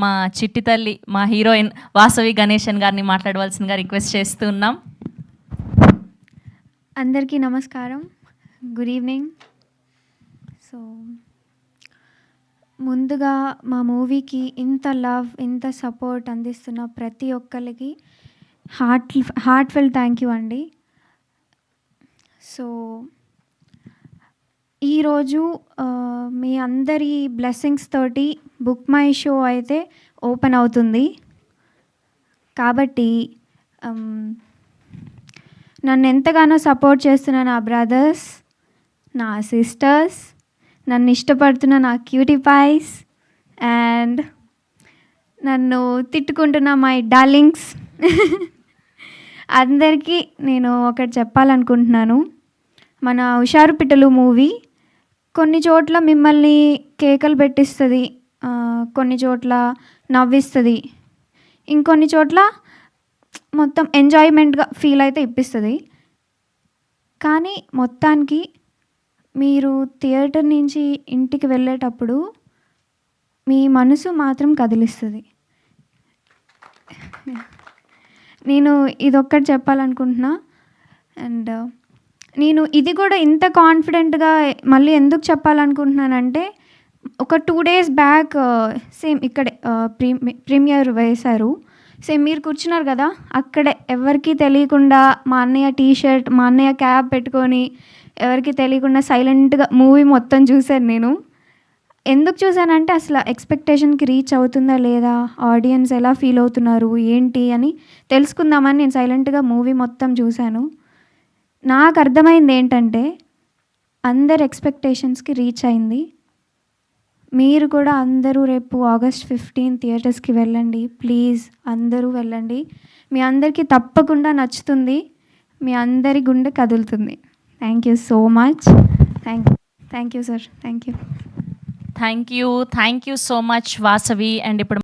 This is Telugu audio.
మా చిట్టి తల్లి, మా హీరోయిన్ వాసవి గణేశన్ గారిని మాట్లాడవలసిందిగా రిక్వెస్ట్ చేస్తూ ఉన్నాం. అందరికీ నమస్కారం, గుడ్ ఈవినింగ్. సో ముందుగా మా మూవీకి ఇంత లవ్, ఇంత సపోర్ట్ అందిస్తున్న ప్రతి ఒక్కరికి హార్ట్ఫుల్ థ్యాంక్ యూ అండి. సో ఈరోజు మీ అందరి బ్లెస్సింగ్స్ తోటి బుక్ మై షో అయితే ఓపెన్ అవుతుంది. కాబట్టి నన్ను ఎంతగానో సపోర్ట్ చేస్తున్న నా బ్రదర్స్, నా సిస్టర్స్, నన్ను ఇష్టపడుతున్న నా క్యూటీ పైస్ అండ్ నన్ను తిట్టుకుంటున్న మై డార్లింగ్స్ అందరికీ నేను ఒకటి చెప్పాలనుకుంటున్నాను. మన హుషారు పిట్టలు మూవీ కొన్ని చోట్ల మిమ్మల్ని కేకలు పెట్టిస్తుంది, కొన్ని చోట్ల నవ్విస్తుంది, ఇంకొన్ని చోట్ల మొత్తం ఎంజాయ్మెంట్గా ఫీల్ అయితే ఇప్పిస్తుంది. కానీ మొత్తానికి మీరు థియేటర్ నుంచి ఇంటికి వెళ్ళేటప్పుడు మీ మనసు మాత్రం కదిలిస్తుంది. నేను ఇదొక్కటి చెప్పాలనుకుంటున్నా. అండ్ నేను ఇది కూడా ఇంత కాన్ఫిడెంట్గా మళ్ళీ ఎందుకు చెప్పాలనుకుంటున్నానంటే, ఒక 2 days బ్యాక్ సేమ్ ఇక్కడే ప్రీమియర్ వేశారు. సేమ్ మీరు కూర్చున్నారు కదా, అక్కడే ఎవరికీ తెలియకుండా మా అన్నయ్య టీషర్ట్, మా అన్నయ్య క్యాప్ పెట్టుకొని ఎవరికి తెలియకుండా సైలెంట్గా మూవీ మొత్తం చూశాను. నేను ఎందుకు చూశానంటే అసలు ఎక్స్పెక్టేషన్కి రీచ్ అవుతుందా లేదా, ఆడియన్స్ ఎలా ఫీల్ అవుతున్నారు ఏంటి అని తెలుసుకుందామని నేను సైలెంట్గా మూవీ మొత్తం చూశాను. నాకు అర్థమైంది ఏంటంటే అందరి ఎక్స్పెక్టేషన్స్కి రీచ్ అయింది. మీరు కూడా అందరూ రేపు August 15 థియేటర్స్కి వెళ్ళండి, ప్లీజ్ అందరూ వెళ్ళండి. మీ అందరికీ తప్పకుండా నచ్చుతుంది, మీ అందరి గుండె కదులుతుంది. Thank you so much. Thank you sir. Thank you so much Vasavi. And ఇప్పుడు